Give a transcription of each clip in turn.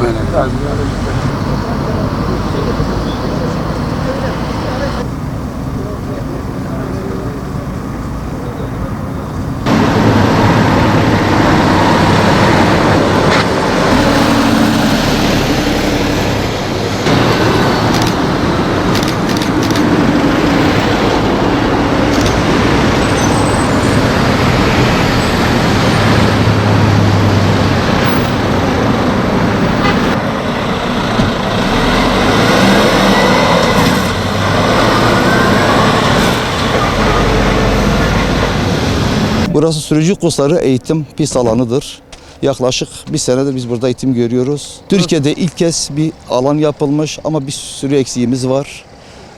Aynen. Burası sürücü kursları eğitim pist alanıdır. Yaklaşık bir senedir biz burada eğitim görüyoruz. Türkiye'de ilk kez bir alan yapılmış ama bir sürü eksiğimiz var.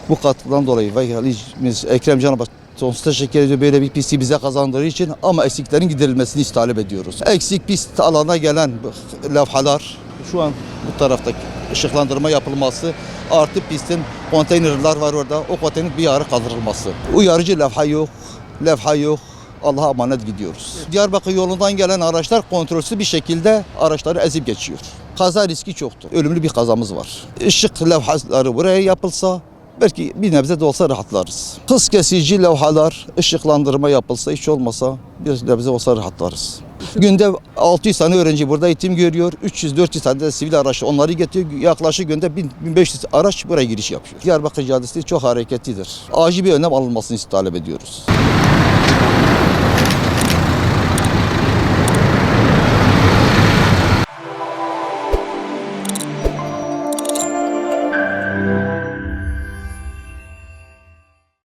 Bu katkıdan dolayı valimiz Ekrem Can'a sonsuz teşekkür ediyor böyle bir pisti bize kazandığı için ama eksiklerin giderilmesini talep ediyoruz. Eksik pist alana gelen levhalar şu an bu taraftaki ışıklandırma yapılması artı pistin konteynerler var orada o konteyner bir ara kaldırılması. Uyarıcı levha yok. Allah'a emanet gidiyoruz. Diyarbakır yolundan gelen araçlar kontrolsüz bir şekilde araçları ezip geçiyor. Kaza riski çoktu. Ölümlü bir kazamız var. Işık levhaları buraya yapılsa belki bir nebze de olsa rahatlarız. Hız kesici levhalar, ışıklandırma yapılsa hiç olmasa bir nebze olsa rahatlarız. Günde 600 tane öğrenci burada eğitim görüyor. 300-400 tane de sivil araç onları getiriyor. Yaklaşık günde 1500 araç buraya giriş yapıyor. Diyarbakır Caddesi çok hareketlidir. Acil bir önlem alınmasını talep ediyoruz.